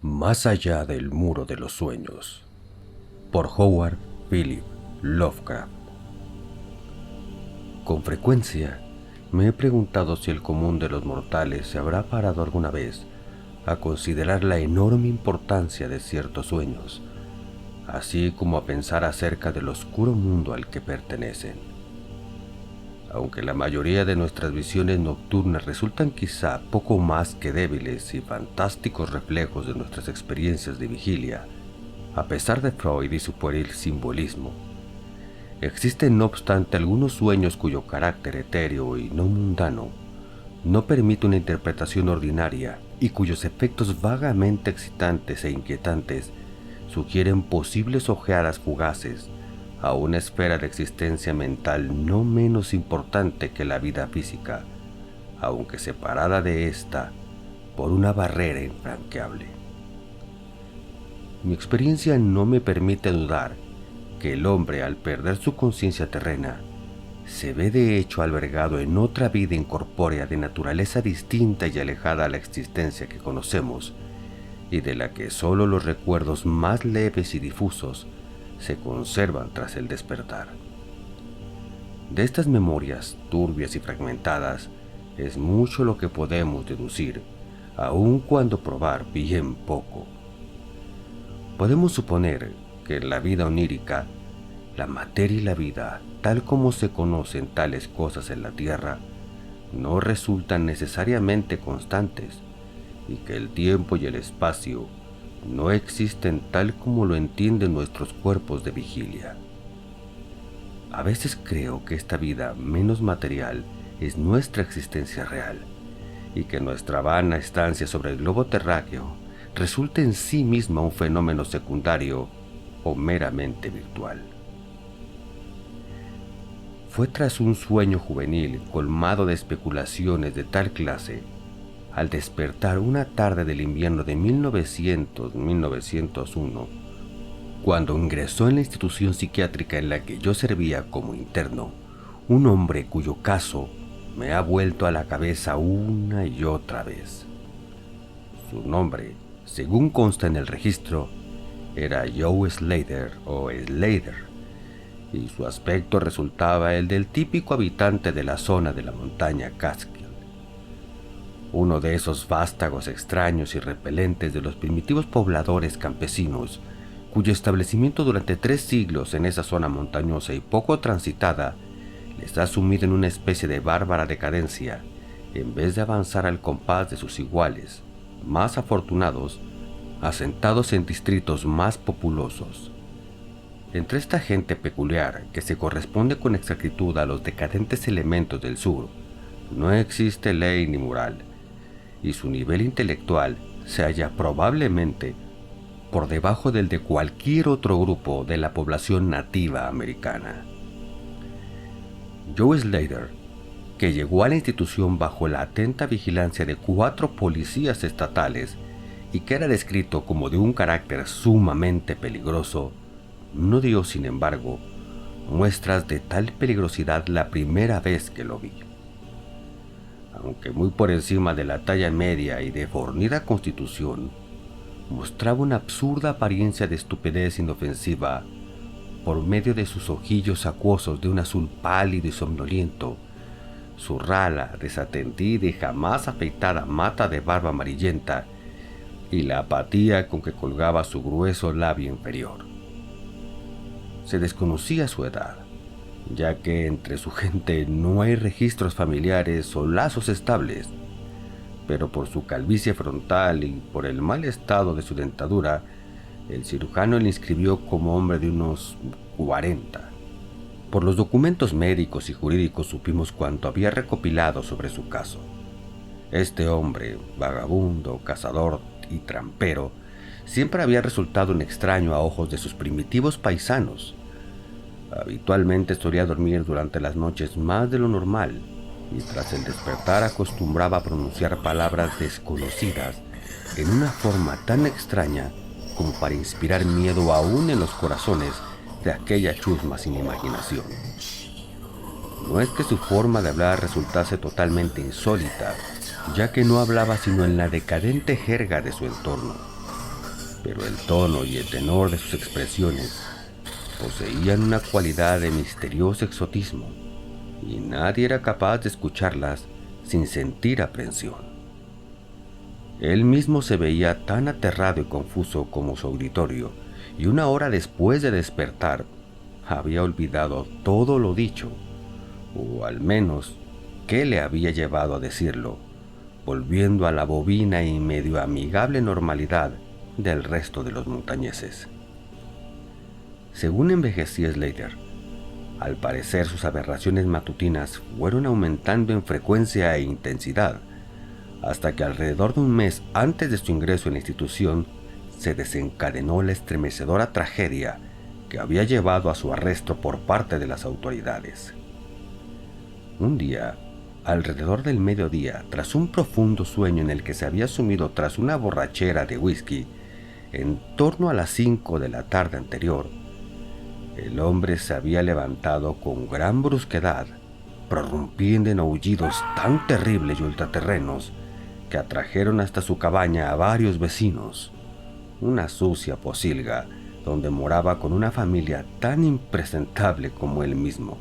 Más allá del muro de los sueños, por Howard Philip Lovecraft. Con frecuencia me he preguntado si el común de los mortales se habrá parado alguna vez a considerar la enorme importancia de ciertos sueños, así como a pensar acerca del oscuro mundo al que pertenecen. Aunque la mayoría de nuestras visiones nocturnas resultan quizá poco más que débiles y fantásticos reflejos de nuestras experiencias de vigilia, a pesar de Freud y su pueril simbolismo, existen no obstante algunos sueños cuyo carácter etéreo y no mundano no permite una interpretación ordinaria y cuyos efectos vagamente excitantes e inquietantes sugieren posibles ojeadas fugaces a una esfera de existencia mental no menos importante que la vida física, aunque separada de ésta por una barrera infranqueable. Mi experiencia no me permite dudar que el hombre, al perder su conciencia terrena, se ve de hecho albergado en otra vida incorpórea de naturaleza distinta y alejada a la existencia que conocemos, y de la que solo los recuerdos más leves y difusos se conservan tras el despertar. De estas memorias turbias y fragmentadas es mucho lo que podemos deducir, aun cuando probar bien poco. Podemos suponer que en la vida onírica, la materia y la vida, tal como se conocen tales cosas en la tierra, no resultan necesariamente constantes, y que el tiempo y el espacio no existen tal como lo entienden nuestros cuerpos de vigilia. A veces creo que esta vida menos material es nuestra existencia real, y que nuestra vana estancia sobre el globo terráqueo resulta en sí misma un fenómeno secundario o meramente virtual. Fue tras un sueño juvenil colmado de especulaciones de tal clase, al despertar una tarde del invierno de 1900-1901, cuando ingresó en la institución psiquiátrica en la que yo servía como interno, un hombre cuyo caso me ha vuelto a la cabeza una y otra vez. Su nombre, según consta en el registro, era Joe Slater o Slater, y su aspecto resultaba el del típico habitante de la zona de la montaña Catskill. Uno de esos vástagos extraños y repelentes de los primitivos pobladores campesinos, cuyo establecimiento durante 3 siglos en esa zona montañosa y poco transitada les ha sumido en una especie de bárbara decadencia, en vez de avanzar al compás de sus iguales, más afortunados, asentados en distritos más populosos. Entre esta gente peculiar, que se corresponde con exactitud a los decadentes elementos del sur, no existe ley ni moral, y su nivel intelectual se halla probablemente por debajo del de cualquier otro grupo de la población nativa americana. Joe Slater, que llegó a la institución bajo la atenta vigilancia de 4 policías estatales y que era descrito como de un carácter sumamente peligroso, no dio, sin embargo, muestras de tal peligrosidad la primera vez que lo vi. Aunque muy por encima de la talla media y de fornida constitución, mostraba una absurda apariencia de estupidez inofensiva por medio de sus ojillos acuosos de un azul pálido y somnoliento, su rala, desatendida y jamás afeitada mata de barba amarillenta y la apatía con que colgaba su grueso labio inferior. Se desconocía su edad, ya que entre su gente no hay registros familiares o lazos estables, pero por su calvicie frontal y por el mal estado de su dentadura, el cirujano le inscribió como hombre de unos 40. Por los documentos médicos y jurídicos supimos cuanto había recopilado sobre su caso. Este hombre, vagabundo, cazador y trampero, siempre había resultado un extraño a ojos de sus primitivos paisanos. Habitualmente solía dormir durante las noches más de lo normal, y tras el despertar acostumbraba a pronunciar palabras desconocidas en una forma tan extraña como para inspirar miedo aún en los corazones de aquella chusma sin imaginación. No es que su forma de hablar resultase totalmente insólita, ya que no hablaba sino en la decadente jerga de su entorno, pero el tono y el tenor de sus expresiones poseían una cualidad de misterioso exotismo, y nadie era capaz de escucharlas sin sentir aprensión. Él mismo se veía tan aterrado y confuso como su auditorio, y una hora después de despertar, había olvidado todo lo dicho, o al menos qué le había llevado a decirlo, volviendo a la bovina y medio amigable normalidad del resto de los montañeses. Según envejecía Slater, al parecer sus aberraciones matutinas fueron aumentando en frecuencia e intensidad, hasta que alrededor de un mes antes de su ingreso en la institución se desencadenó la estremecedora tragedia que había llevado a su arresto por parte de las autoridades. Un día, alrededor del mediodía, tras un profundo sueño en el que se había sumido tras una borrachera de whisky, en torno a las 5 de la tarde anterior, el hombre se había levantado con gran brusquedad, prorrumpiendo en aullidos tan terribles y ultraterrenos que atrajeron hasta su cabaña a varios vecinos, una sucia pocilga donde moraba con una familia tan impresentable como él mismo.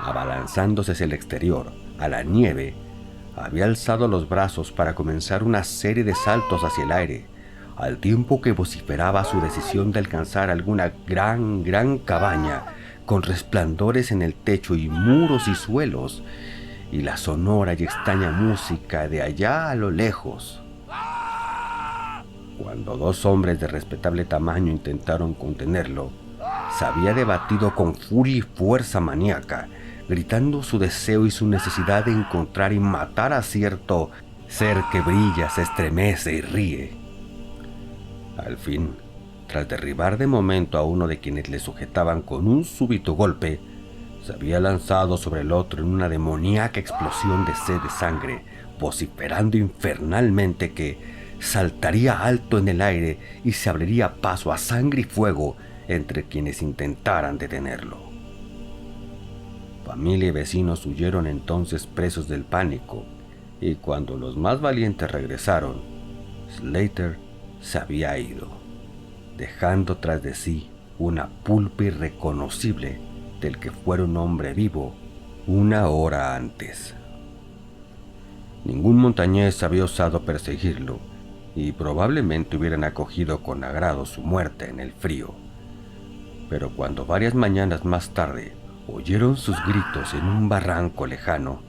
Abalanzándose hacia el exterior, a la nieve, había alzado los brazos para comenzar una serie de saltos hacia el aire, al tiempo que vociferaba su decisión de alcanzar alguna gran cabaña con resplandores en el techo y muros y suelos, y la sonora y extraña música de allá a lo lejos. Cuando dos hombres de respetable tamaño intentaron contenerlo, se había debatido con furia y fuerza maníaca, gritando su deseo y su necesidad de encontrar y matar a cierto ser que brilla, se estremece y ríe. Al fin, tras derribar de momento a uno de quienes le sujetaban con un súbito golpe, se había lanzado sobre el otro en una demoníaca explosión de sed de sangre, vociferando infernalmente que saltaría alto en el aire y se abriría paso a sangre y fuego entre quienes intentaran detenerlo. Familia y vecinos huyeron entonces presos del pánico, y cuando los más valientes regresaron, Slater se había ido, dejando tras de sí una pulpa irreconocible del que fuera un hombre vivo una hora antes. Ningún montañés había osado perseguirlo, y probablemente hubieran acogido con agrado su muerte en el frío. Pero cuando varias mañanas más tarde oyeron sus gritos en un barranco lejano,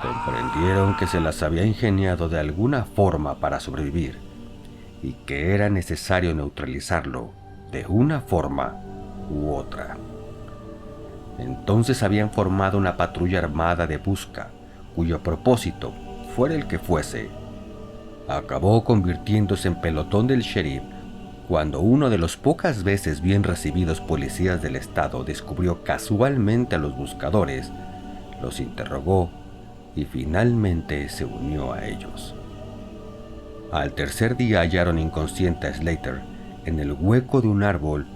comprendieron que se las había ingeniado de alguna forma para sobrevivir y que era necesario neutralizarlo de una forma u otra. Entonces habían formado una patrulla armada de busca, cuyo propósito, fuera el que fuese, acabó convirtiéndose en pelotón del sheriff cuando uno de los pocas veces bien recibidos policías del estado descubrió casualmente a los buscadores, los interrogó y finalmente se unió a ellos. Al tercer día hallaron inconsciente a Slater en el hueco de un árbol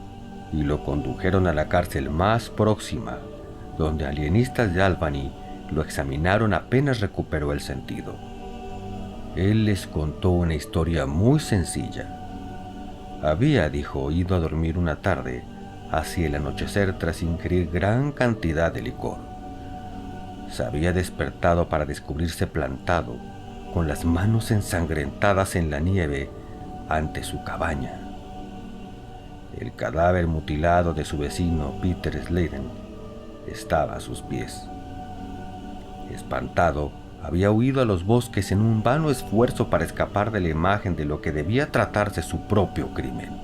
y lo condujeron a la cárcel más próxima, donde alienistas de Albany lo examinaron apenas recuperó el sentido. Él les contó una historia muy sencilla. Había, dijo, ido a dormir una tarde hacia el anochecer tras ingerir gran cantidad de licor. Se había despertado para descubrirse plantado, con las manos ensangrentadas en la nieve, ante su cabaña. El cadáver mutilado de su vecino Peter Sladen estaba a sus pies. Espantado, había huido a los bosques en un vano esfuerzo para escapar de la imagen de lo que debía tratarse su propio crimen.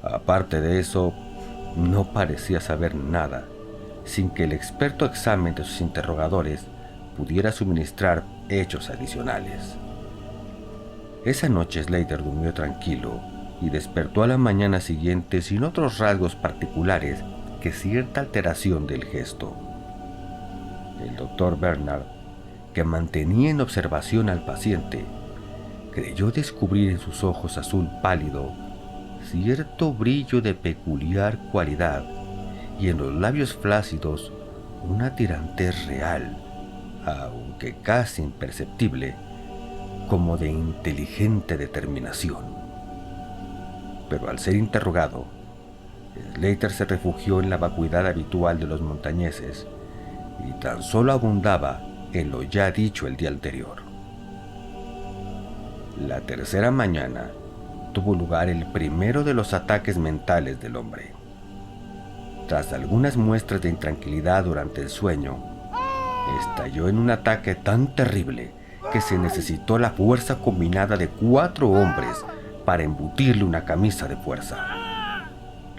Aparte de eso, no parecía saber nada, sin que el experto examen de sus interrogadores pudiera suministrar hechos adicionales. Esa noche Slater durmió tranquilo y despertó a la mañana siguiente sin otros rasgos particulares que cierta alteración del gesto. El doctor Bernard, que mantenía en observación al paciente, creyó descubrir en sus ojos azul pálido cierto brillo de peculiar cualidad y en los labios flácidos una tirantez real, aunque casi imperceptible, como de inteligente determinación. Pero al ser interrogado, Slater se refugió en la vacuidad habitual de los montañeses y tan solo abundaba en lo ya dicho el día anterior. La tercera mañana tuvo lugar el primero de los ataques mentales del hombre. Tras algunas muestras de intranquilidad durante el sueño, estalló en un ataque tan terrible que se necesitó la fuerza combinada de 4 hombres para embutirle una camisa de fuerza.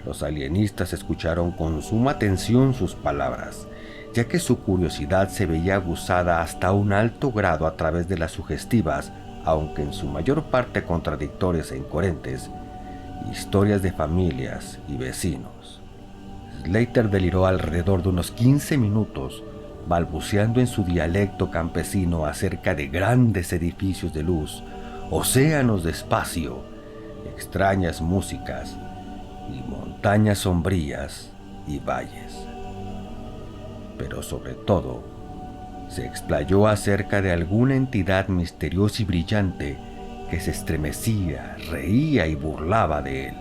Los alienistas escucharon con suma atención sus palabras, ya que su curiosidad se veía aguzada hasta un alto grado a través de las sugestivas, aunque en su mayor parte contradictorias e incoherentes, historias de familias y vecinos. Slater deliró alrededor de unos 15 minutos, balbuceando en su dialecto campesino acerca de grandes edificios de luz, océanos de espacio, extrañas músicas y montañas sombrías y valles. Pero sobre todo, se explayó acerca de alguna entidad misteriosa y brillante que se estremecía, reía y burlaba de él.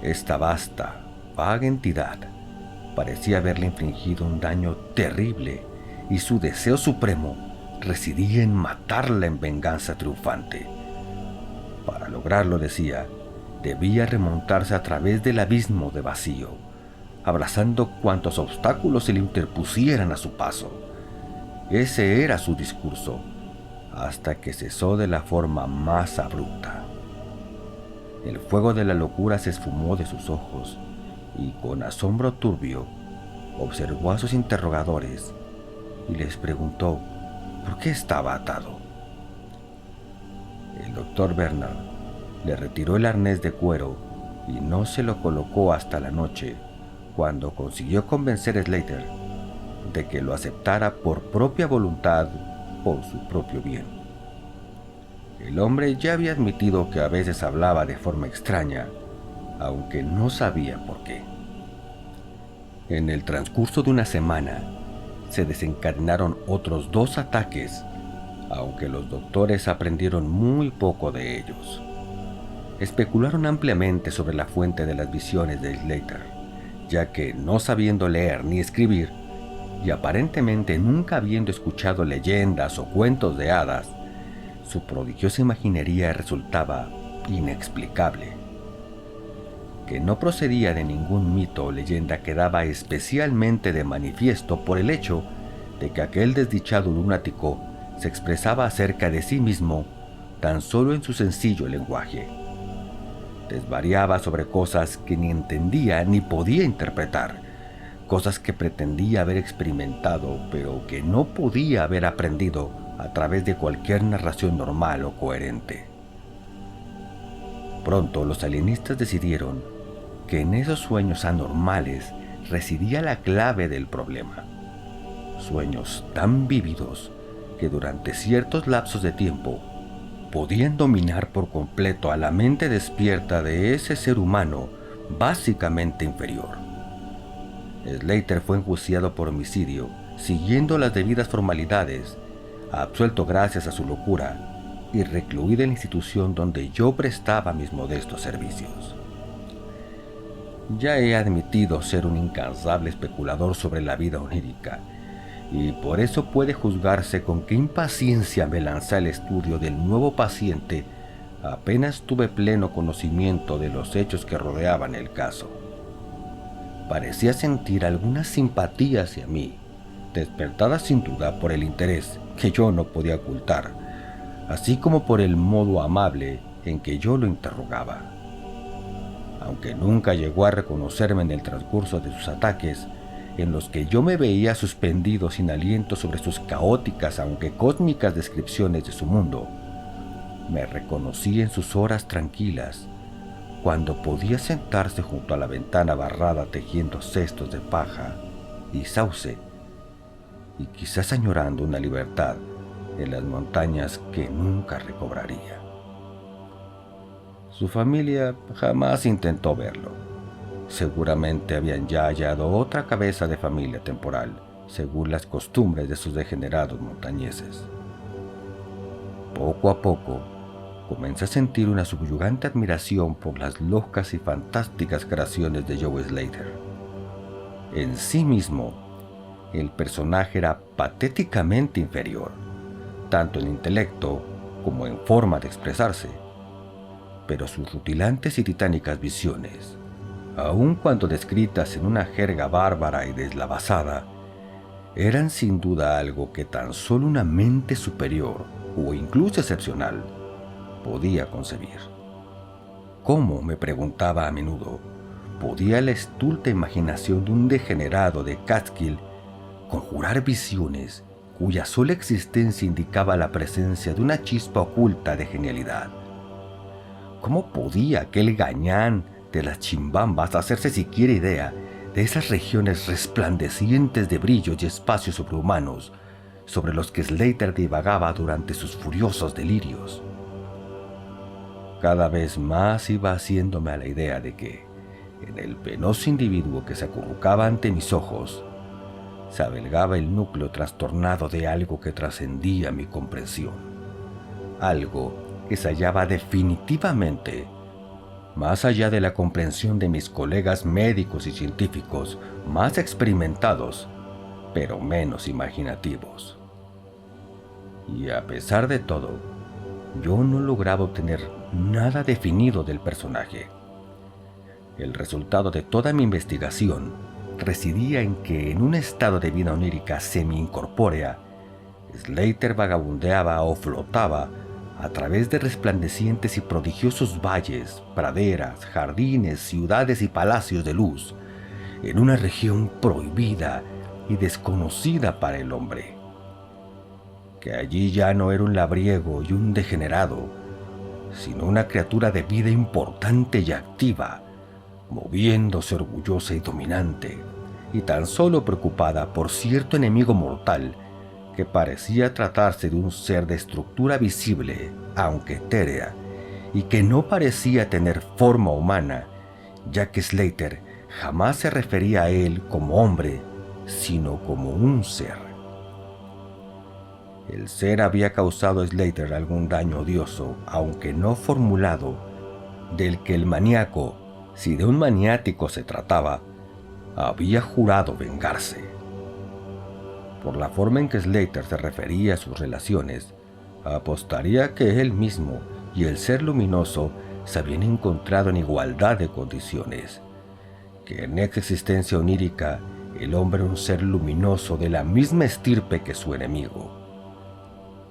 Esta vasta, vaga entidad parecía haberle infligido un daño terrible y su deseo supremo residía en matarla en venganza triunfante. Para lograrlo, decía, debía remontarse a través del abismo de vacío, abrazando cuantos obstáculos se le interpusieran a su paso. Ese era su discurso, hasta que cesó de la forma más abrupta. El fuego de la locura se esfumó de sus ojos y con asombro turbio observó a sus interrogadores y les preguntó por qué estaba atado. El doctor Bernard le retiró el arnés de cuero y no se lo colocó hasta la noche, cuando consiguió convencer a Slater de que lo aceptara por propia voluntad, por su propio bien. El hombre ya había admitido que a veces hablaba de forma extraña, aunque no sabía por qué. En el transcurso de una semana, se desencadenaron otros 2 ataques, aunque los doctores aprendieron muy poco de ellos. Especularon ampliamente sobre la fuente de las visiones de Slater, ya que no sabiendo leer ni escribir, y aparentemente nunca habiendo escuchado leyendas o cuentos de hadas, su prodigiosa imaginería resultaba inexplicable. Que no procedía de ningún mito o leyenda quedaba especialmente de manifiesto por el hecho de que aquel desdichado lunático se expresaba acerca de sí mismo tan solo en su sencillo lenguaje. Desvariaba sobre cosas que ni entendía ni podía interpretar, cosas que pretendía haber experimentado pero que no podía haber aprendido a través de cualquier narración normal o coherente. Pronto los alienistas decidieron que en esos sueños anormales residía la clave del problema. Sueños tan vívidos que durante ciertos lapsos de tiempo podían dominar por completo a la mente despierta de ese ser humano básicamente inferior. Slater fue enjuiciado por homicidio, siguiendo las debidas formalidades, absuelto gracias a su locura y recluido en la institución donde yo prestaba mis modestos servicios. Ya he admitido ser un incansable especulador sobre la vida onírica, y por eso puede juzgarse con qué impaciencia me lancé al estudio del nuevo paciente apenas tuve pleno conocimiento de los hechos que rodeaban el caso. Parecía sentir alguna simpatía hacia mí, despertada sin duda por el interés que yo no podía ocultar, así como por el modo amable en que yo lo interrogaba. Aunque nunca llegó a reconocerme en el transcurso de sus ataques, en los que yo me veía suspendido sin aliento sobre sus caóticas aunque cósmicas descripciones de su mundo, me reconocí en sus horas tranquilas, cuando podía sentarse junto a la ventana barrada tejiendo cestos de paja y sauce, y quizás añorando una libertad en las montañas que nunca recobraría. Su familia jamás intentó verlo. Seguramente habían ya hallado otra cabeza de familia temporal, según las costumbres de sus degenerados montañeses. Poco a poco, comencé a sentir una subyugante admiración por las locas y fantásticas creaciones de Joe Slater. En sí mismo, el personaje era patéticamente inferior, tanto en intelecto como en forma de expresarse, pero sus rutilantes y titánicas visiones, aun cuando descritas en una jerga bárbara y deslavazada, eran sin duda algo que tan solo una mente superior o incluso excepcional podía concebir. ¿Cómo, me preguntaba a menudo, podía la estulta imaginación de un degenerado de Catskill conjurar visiones cuya sola existencia indicaba la presencia de una chispa oculta de genialidad? ¿Cómo podía aquel gañán de las chimbambas hacerse siquiera idea de esas regiones resplandecientes de brillos y espacios sobrehumanos sobre los que Slater divagaba durante sus furiosos delirios? Cada vez más iba haciéndome a la idea de que, en el penoso individuo que se acurrucaba ante mis ojos, se avelgaba el núcleo trastornado de algo que trascendía mi comprensión, algo que se hallaba definitivamente más allá de la comprensión de mis colegas médicos y científicos más experimentados, pero menos imaginativos. Y a pesar de todo, yo no lograba obtener nada definido del personaje. El resultado de toda mi investigación residía en que, en un estado de vida onírica semi-incorpórea, Slater vagabundeaba o flotaba a través de resplandecientes y prodigiosos valles, praderas, jardines, ciudades y palacios de luz, en una región prohibida y desconocida para el hombre. Que allí ya no era un labriego y un degenerado, sino una criatura de vida importante y activa, moviéndose orgullosa y dominante, y tan solo preocupada por cierto enemigo mortal que parecía tratarse de un ser de estructura visible, aunque etérea, y que no parecía tener forma humana, ya que Slater jamás se refería a él como hombre, sino como un ser. El ser había causado a Slater algún daño odioso, aunque no formulado, del que el maníaco, si de un maniático se trataba, había jurado vengarse. Por la forma en que Slater se refería a sus relaciones, apostaría que él mismo y el ser luminoso se habían encontrado en igualdad de condiciones, que en ex existencia onírica el hombre era un ser luminoso de la misma estirpe que su enemigo.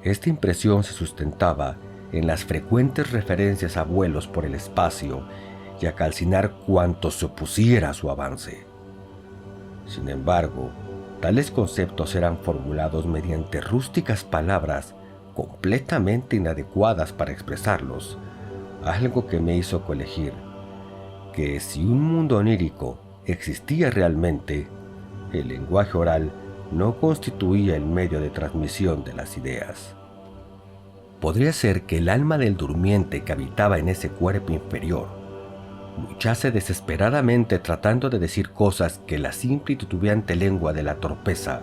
Esta impresión se sustentaba en las frecuentes referencias a vuelos por el espacio y a calcinar cuanto se opusiera a su avance. Sin embargo, tales conceptos eran formulados mediante rústicas palabras completamente inadecuadas para expresarlos, algo que me hizo colegir que si un mundo onírico existía realmente, el lenguaje oral no constituía el medio de transmisión de las ideas. Podría ser que el alma del durmiente que habitaba en ese cuerpo inferior luchase desesperadamente tratando de decir cosas que la simple y titubeante lengua de la torpeza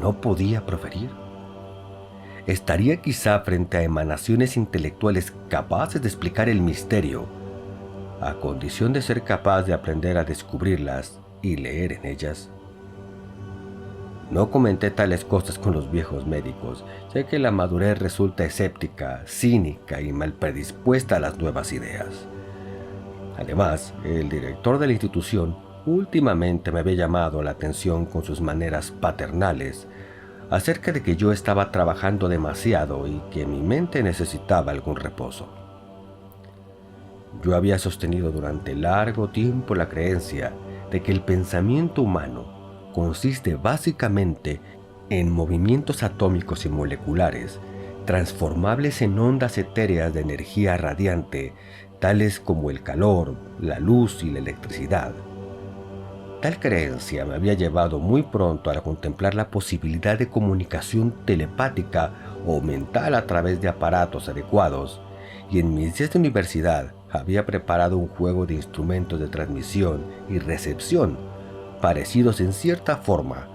no podía proferir. Estaría quizá frente a emanaciones intelectuales capaces de explicar el misterio, a condición de ser capaz de aprender a descubrirlas y leer en ellas. No comenté tales cosas con los viejos médicos, ya que la madurez resulta escéptica, cínica y mal predispuesta a las nuevas ideas. Además, el director de la institución últimamente me había llamado la atención con sus maneras paternales acerca de que yo estaba trabajando demasiado y que mi mente necesitaba algún reposo. Yo había sostenido durante largo tiempo la creencia de que el pensamiento humano consiste básicamente en movimientos atómicos y moleculares transformables en ondas etéreas de energía radiante, tales como el calor, la luz y la electricidad. Tal creencia me había llevado muy pronto a contemplar la posibilidad de comunicación telepática o mental a través de aparatos adecuados, y en mis días de universidad había preparado un juego de instrumentos de transmisión y recepción parecidos en cierta forma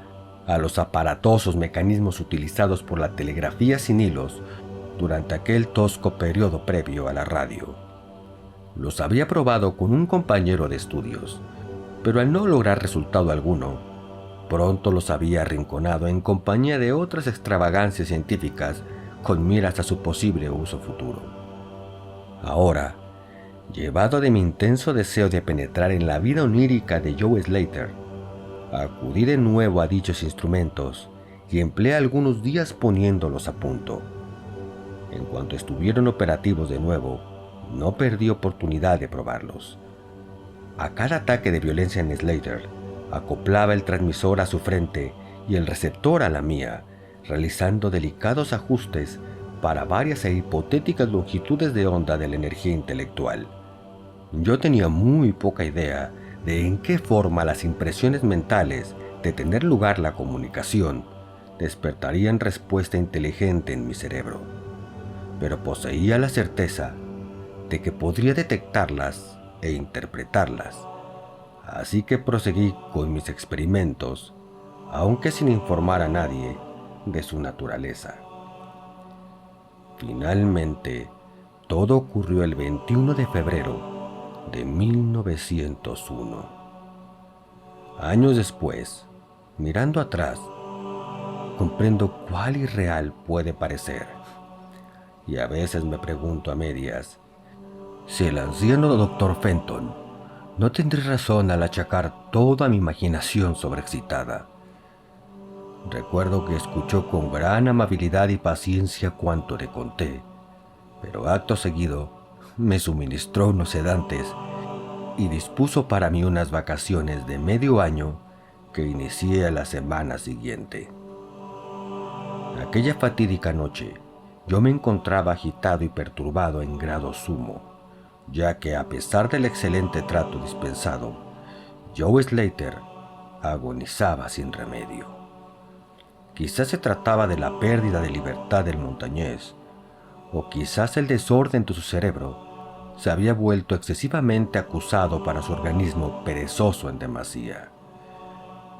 a los aparatosos mecanismos utilizados por la telegrafía sin hilos durante aquel tosco periodo previo a la radio. Los había probado con un compañero de estudios, pero al no lograr resultado alguno, pronto los había arrinconado en compañía de otras extravagancias científicas con miras a su posible uso futuro. Ahora, llevado de mi intenso deseo de penetrar en la vida onírica de Joe Slater, acudí de nuevo a dichos instrumentos y empleé algunos días poniéndolos a punto. En cuanto estuvieron operativos de nuevo, no perdí oportunidad de probarlos. A cada ataque de violencia en Slater, acoplaba el transmisor a su frente y el receptor a la mía, realizando delicados ajustes para varias e hipotéticas longitudes de onda de la energía intelectual. Yo tenía muy poca idea de en qué forma las impresiones mentales de tener lugar la comunicación despertarían respuesta inteligente en mi cerebro, pero poseía la certeza de que podría detectarlas e interpretarlas, así que proseguí con mis experimentos, aunque sin informar a nadie de su naturaleza. Finalmente, todo ocurrió el 21 de febrero de 1901. Años después, mirando atrás, comprendo cuál irreal puede parecer, y a veces me pregunto a medias si el anciano Dr. Fenton no tendré razón al achacar toda mi imaginación sobreexcitada. Recuerdo que escuchó con gran amabilidad y paciencia cuanto le conté, pero acto seguido me suministró unos sedantes y dispuso para mí unas vacaciones de medio año que inicié a la semana siguiente. Aquella fatídica noche yo me encontraba agitado y perturbado en grado sumo, ya que a pesar del excelente trato dispensado, Joe Slater agonizaba sin remedio. Quizás se trataba de la pérdida de libertad del montañés, o quizás el desorden de su cerebro se había vuelto excesivamente acusado para su organismo perezoso en demasía.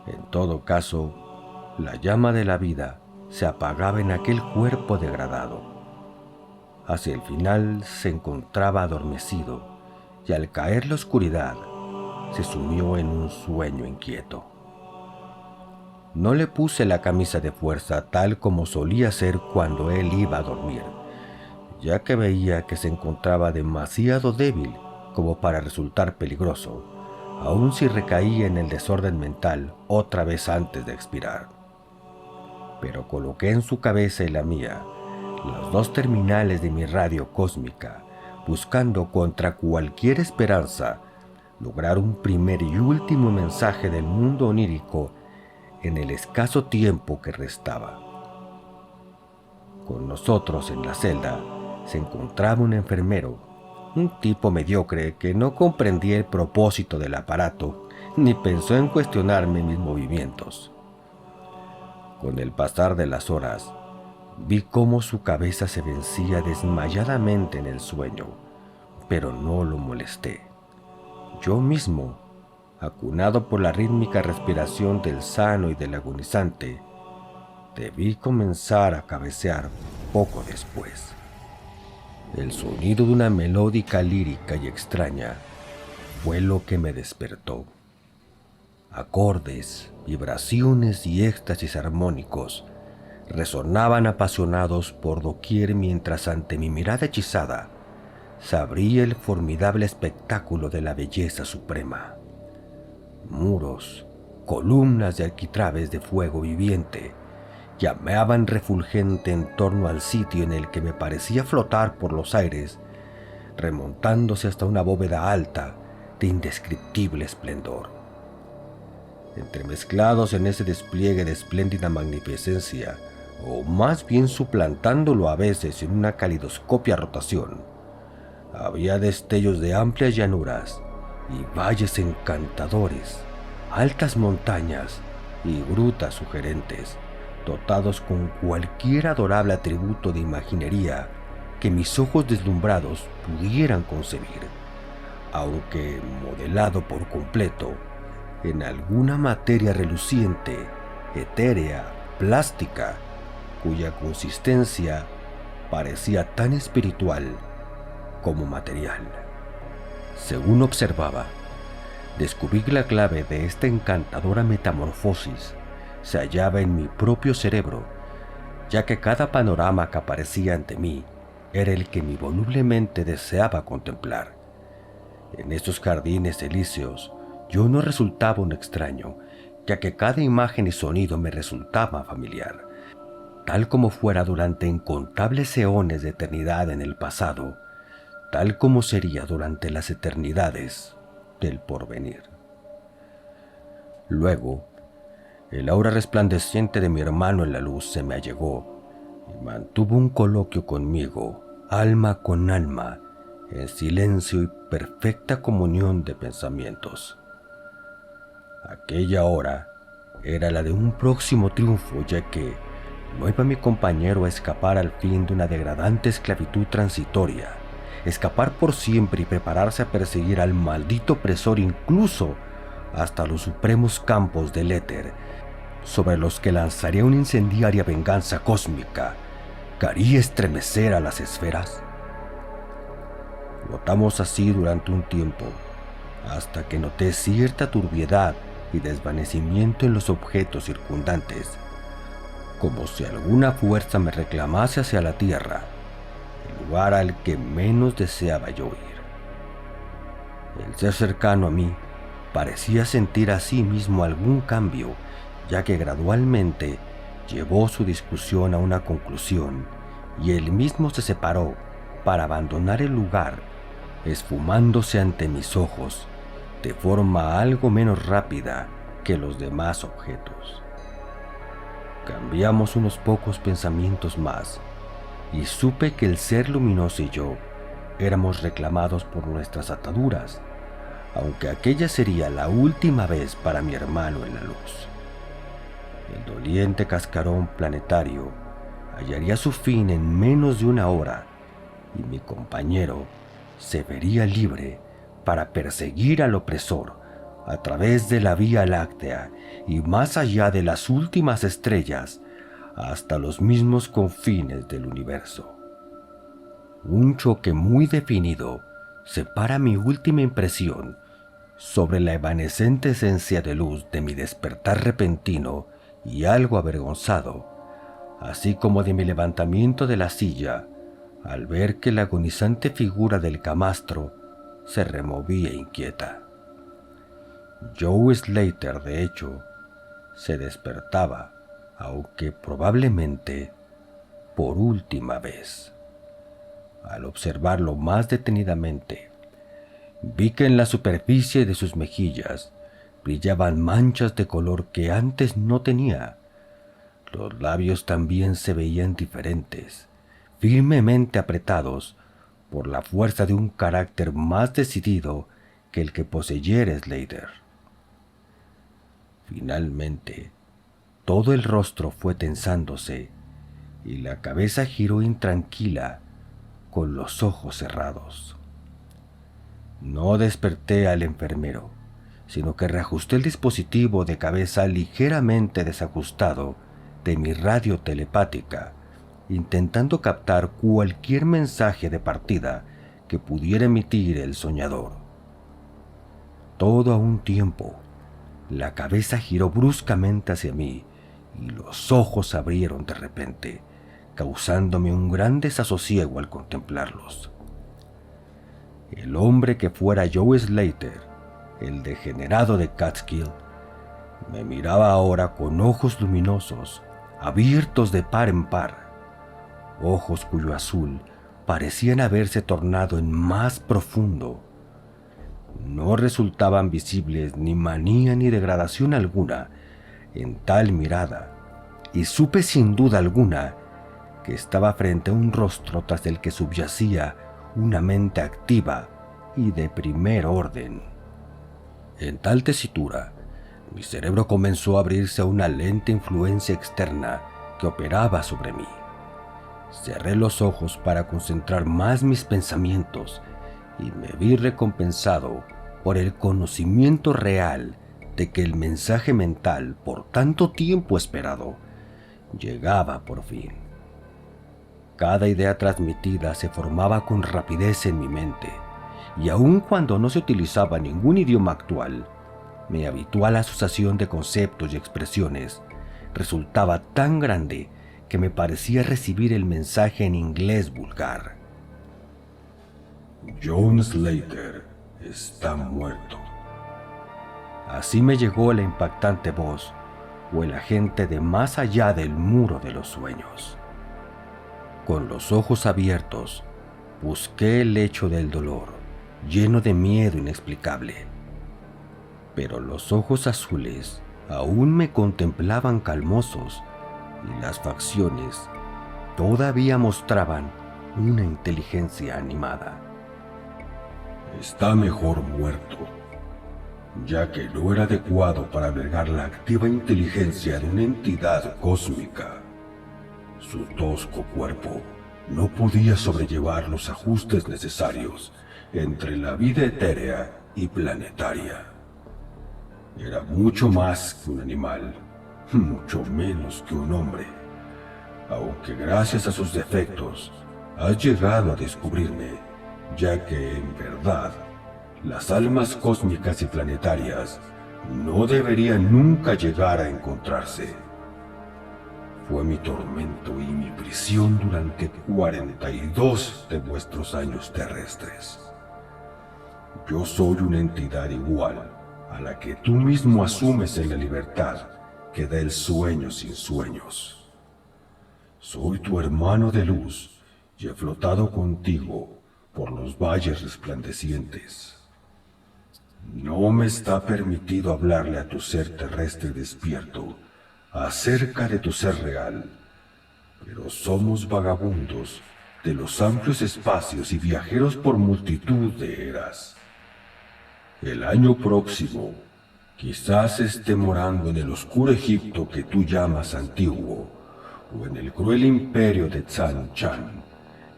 En todo caso, la llama de la vida se apagaba en aquel cuerpo degradado. Hacia el final se encontraba adormecido y al caer la oscuridad se sumió en un sueño inquieto. No le puse la camisa de fuerza tal como solía hacer cuando él iba a dormir, ya que veía que se encontraba demasiado débil como para resultar peligroso, aun si recaía en el desorden mental otra vez antes de expirar. Pero coloqué en su cabeza y la mía los dos terminales de mi radio cósmica, buscando contra cualquier esperanza lograr un primer y último mensaje del mundo onírico en el escaso tiempo que restaba. Con nosotros en la celda se encontraba un enfermero, un tipo mediocre que no comprendía el propósito del aparato ni pensó en cuestionarme mis movimientos. Con el pasar de las horas, vi cómo su cabeza se vencía desmayadamente en el sueño, pero no lo molesté. Yo mismo, acunado por la rítmica respiración del sano y del agonizante, debí comenzar a cabecear poco después. El sonido de una melódica lírica y extraña fue lo que me despertó. Acordes, vibraciones y éxtasis armónicos resonaban apasionados por doquier mientras ante mi mirada hechizada se abría el formidable espectáculo de la belleza suprema. Muros, columnas de arquitrabes de fuego viviente llameaban refulgente en torno al sitio en el que me parecía flotar por los aires, remontándose hasta una bóveda alta de indescriptible esplendor. Entremezclados en ese despliegue de espléndida magnificencia, o más bien suplantándolo a veces en una calidoscopia rotación, había destellos de amplias llanuras y valles encantadores, altas montañas y grutas sugerentes, dotados con cualquier adorable atributo de imaginería que mis ojos deslumbrados pudieran concebir, aunque modelado por completo en alguna materia reluciente, etérea, plástica, cuya consistencia parecía tan espiritual como material. Según observaba, descubrí que la clave de esta encantadora metamorfosis se hallaba en mi propio cerebro, ya que cada panorama que aparecía ante mí era el que mi voluble mente deseaba contemplar. En estos jardines elíseos yo no resultaba un extraño, ya que cada imagen y sonido me resultaba familiar, tal como fuera durante incontables eones de eternidad en el pasado, tal como sería durante las eternidades del porvenir. Luego, el aura resplandeciente de mi hermano en la luz se me allegó y mantuvo un coloquio conmigo, alma con alma, en silencio y perfecta comunión de pensamientos. Aquella hora era la de un próximo triunfo, ya que no iba mi compañero a escapar al fin de una degradante esclavitud transitoria, escapar por siempre y prepararse a perseguir al maldito opresor incluso hasta los supremos campos del éter, sobre los que lanzaría una incendiaria venganza cósmica que haría estremecer a las esferas. Flotamos así durante un tiempo, hasta que noté cierta turbiedad y desvanecimiento en los objetos circundantes, como si alguna fuerza me reclamase hacia la tierra, el lugar al que menos deseaba yo ir. El ser cercano a mí parecía sentir a sí mismo algún cambio, ya que gradualmente llevó su discusión a una conclusión y él mismo se separó para abandonar el lugar, esfumándose ante mis ojos de forma algo menos rápida que los demás objetos. Cambiamos unos pocos pensamientos más y supe que el ser luminoso y yo éramos reclamados por nuestras ataduras, aunque aquella sería la última vez para mi hermano en la luz. El doliente cascarón planetario hallaría su fin en menos de una hora y mi compañero se vería libre para perseguir al opresor a través de la Vía Láctea y más allá de las últimas estrellas hasta los mismos confines del universo. Un choque muy definido separa mi última impresión sobre la evanescente esencia de luz de mi despertar repentino y algo avergonzado, así como de mi levantamiento de la silla al ver que la agonizante figura del camastro se removía inquieta. Joe Slater, de hecho, se despertaba, aunque probablemente por última vez. Al observarlo más detenidamente, vi que en la superficie de sus mejillas brillaban manchas de color que antes no tenía. Los labios también se veían diferentes, firmemente apretados por la fuerza de un carácter más decidido que el que poseyera Slater. Finalmente, todo el rostro fue tensándose y la cabeza giró intranquila con los ojos cerrados. No desperté al enfermero, sino que reajusté el dispositivo de cabeza ligeramente desajustado de mi radio telepática, intentando captar cualquier mensaje de partida que pudiera emitir el soñador. Todo a un tiempo, la cabeza giró bruscamente hacia mí y los ojos se abrieron de repente, causándome un gran desasosiego al contemplarlos. El hombre que fuera Joe Slater, el degenerado de Catskill, me miraba ahora con ojos luminosos, abiertos de par en par, ojos cuyo azul parecían haberse tornado en más profundo. No resultaban visibles ni manía ni degradación alguna en tal mirada, y supe sin duda alguna que estaba frente a un rostro tras el que subyacía una mente activa y de primer orden. En tal tesitura, mi cerebro comenzó a abrirse a una lenta influencia externa que operaba sobre mí. Cerré los ojos para concentrar más mis pensamientos y me vi recompensado por el conocimiento real de que el mensaje mental por tanto tiempo esperado llegaba por fin. Cada idea transmitida se formaba con rapidez en mi mente, y aun cuando no se utilizaba ningún idioma actual, mi habitual asociación de conceptos y expresiones resultaba tan grande que me parecía recibir el mensaje en inglés vulgar. John Slater está muerto. Así me llegó la impactante voz o el agente de más allá del muro de los sueños. Con los ojos abiertos, busqué el lecho del dolor, lleno de miedo inexplicable. Pero los ojos azules aún me contemplaban calmosos y las facciones todavía mostraban una inteligencia animada. Está mejor muerto, ya que no era adecuado para albergar la activa inteligencia de una entidad cósmica. Su tosco cuerpo no podía sobrellevar los ajustes necesarios entre la vida etérea y planetaria. Era mucho más que un animal, mucho menos que un hombre, aunque gracias a sus defectos has llegado a descubrirme, ya que en verdad las almas cósmicas y planetarias no deberían nunca llegar a encontrarse. Fue mi tormento y mi prisión durante 42 de vuestros años terrestres. Yo soy una entidad igual a la que tú mismo asumes en la libertad que da el sueño sin sueños. Soy tu hermano de luz y he flotado contigo por los valles resplandecientes. No me está permitido hablarle a tu ser terrestre despierto acerca de tu ser real, pero somos vagabundos de los amplios espacios y viajeros por multitud de eras. El año próximo, quizás esté morando en el oscuro Egipto que tú llamas antiguo, o en el cruel imperio de Tsan Chan,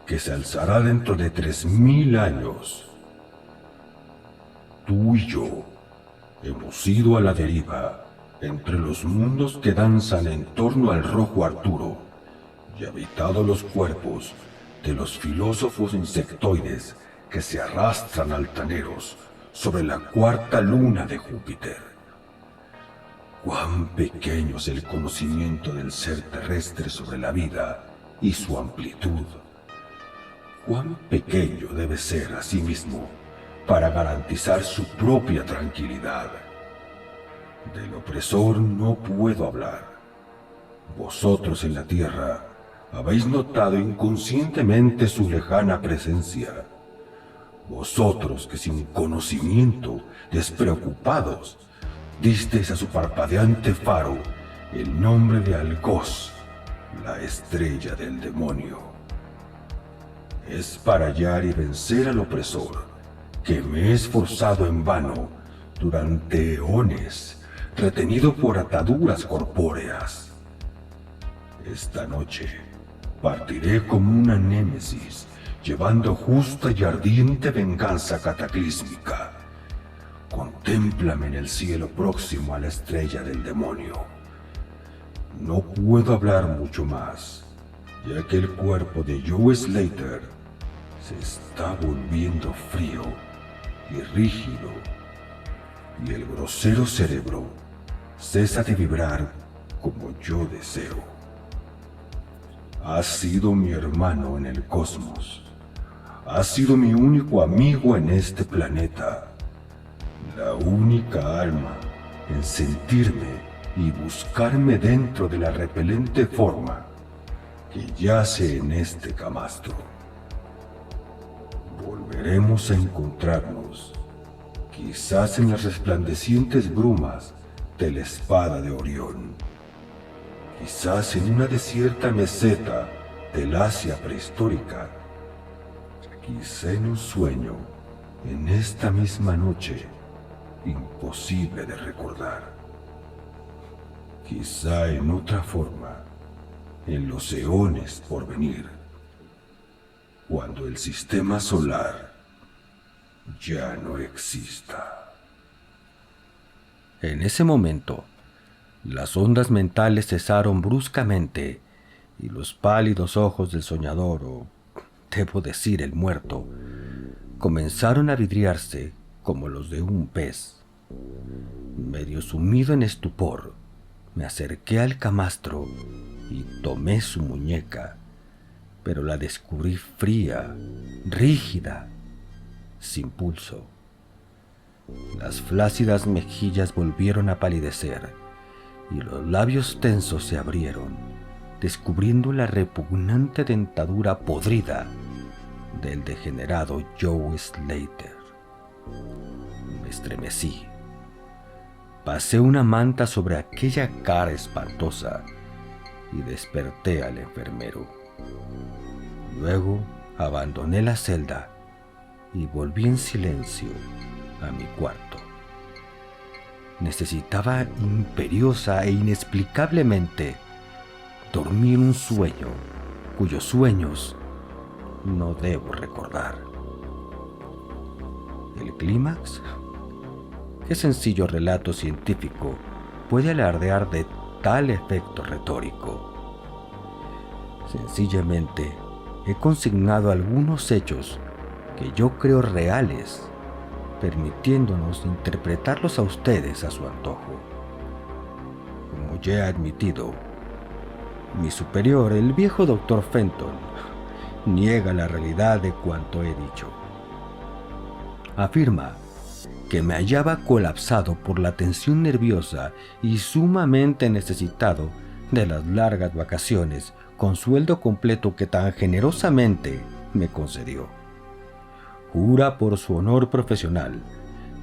que se alzará dentro de 3000 años. Tú y yo hemos ido a la deriva entre los mundos que danzan en torno al rojo Arturo y habitado los cuerpos de los filósofos insectoides que se arrastran altaneros sobre la cuarta luna de Júpiter. Cuán pequeño es el conocimiento del ser terrestre sobre la vida y su amplitud. Cuán pequeño debe ser asimismo para garantizar su propia tranquilidad. Del opresor no puedo hablar. Vosotros en la tierra habéis notado inconscientemente su lejana presencia. Vosotros que sin conocimiento, despreocupados, disteis a su parpadeante faro el nombre de Algoz, la estrella del demonio. Es para hallar y vencer al opresor que me he esforzado en vano durante eones, retenido por ataduras corpóreas. Esta noche partiré como una némesis, llevando justa y ardiente venganza cataclísmica. Contémplame en el cielo próximo a la estrella del demonio. No puedo hablar mucho más, ya que el cuerpo de Joe Slater se está volviendo frío y rígido, y el grosero cerebro cesa de vibrar como yo deseo. Has sido mi hermano en el cosmos. Has sido mi único amigo en este planeta. La única alma en sentirme y buscarme dentro de la repelente forma que yace en este camastro. Volveremos a encontrarnos, quizás en las resplandecientes brumas de la espada de Orión, quizás en una desierta meseta del Asia prehistórica, quizá en un sueño en esta misma noche imposible de recordar, quizá en otra forma en los eones por venir, cuando el sistema solar ya no exista. En ese momento, las ondas mentales cesaron bruscamente y los pálidos ojos del soñador, o debo decir el muerto, comenzaron a vidriarse como los de un pez. Medio sumido en estupor, me acerqué al camastro y tomé su muñeca, pero la descubrí fría, rígida, sin pulso. Las flácidas mejillas volvieron a palidecer y los labios tensos se abrieron, descubriendo la repugnante dentadura podrida del degenerado Joe Slater. Me estremecí. Pasé una manta sobre aquella cara espantosa y desperté al enfermero. Luego abandoné la celda y volví en silencio a mi cuarto. Necesitaba imperiosa e inexplicablemente dormir un sueño cuyos sueños no debo recordar. ¿El clímax? ¿Qué sencillo relato científico puede alardear de tal efecto retórico? Sencillamente he consignado algunos hechos que yo creo reales, permitiéndonos interpretarlos a ustedes a su antojo. Como ya he admitido, mi superior, el viejo Dr. Fenton, niega la realidad de cuanto he dicho. Afirma que me hallaba colapsado por la tensión nerviosa y sumamente necesitado de las largas vacaciones con sueldo completo que tan generosamente me concedió. Jura por su honor profesional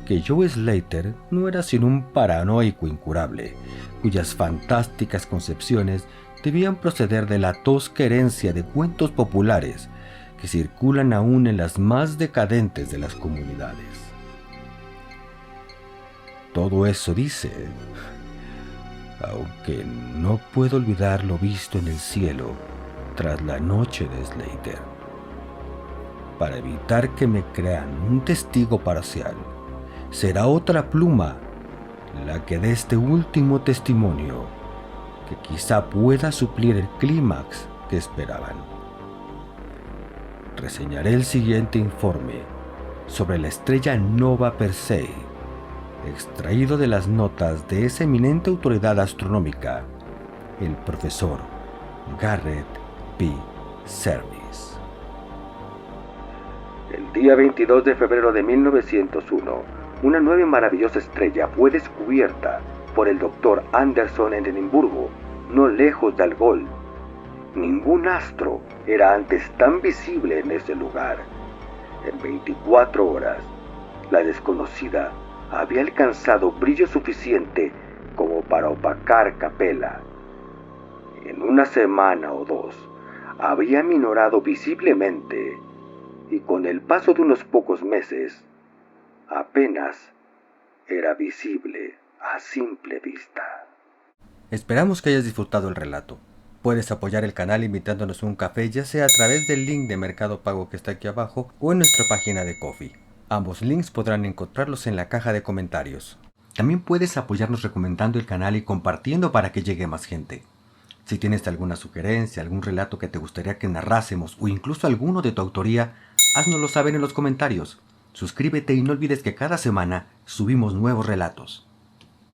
que Joe Slater no era sino un paranoico incurable, cuyas fantásticas concepciones debían proceder de la tosca herencia de cuentos populares que circulan aún en las más decadentes de las comunidades. Todo eso dice, aunque no puedo olvidar lo visto en el cielo tras la noche de Slater. Para evitar que me crean un testigo parcial, será otra pluma la que dé este último testimonio, que quizá pueda suplir el clímax que esperaban. Reseñaré el siguiente informe sobre la estrella Nova Persei, extraído de las notas de esa eminente autoridad astronómica, el profesor Garrett P. Serviss. El día 22 de febrero de 1901, una nueva y maravillosa estrella fue descubierta por el Dr. Anderson en Edimburgo, no lejos de Algol. Ningún astro era antes tan visible en ese lugar. En 24 horas, la desconocida había alcanzado brillo suficiente como para opacar Capella. En una semana o dos, había minorado visiblemente, y con el paso de unos pocos meses, apenas era visible a simple vista. Esperamos que hayas disfrutado el relato. Puedes apoyar el canal invitándonos un café, ya sea a través del link de Mercado Pago que está aquí abajo o en nuestra página de Ko-fi. Ambos links podrán encontrarlos en la caja de comentarios. También puedes apoyarnos recomendando el canal y compartiendo para que llegue más gente. Si tienes alguna sugerencia, algún relato que te gustaría que narrásemos o incluso alguno de tu autoría, háznoslo saber en los comentarios. Suscríbete y no olvides que cada semana subimos nuevos relatos.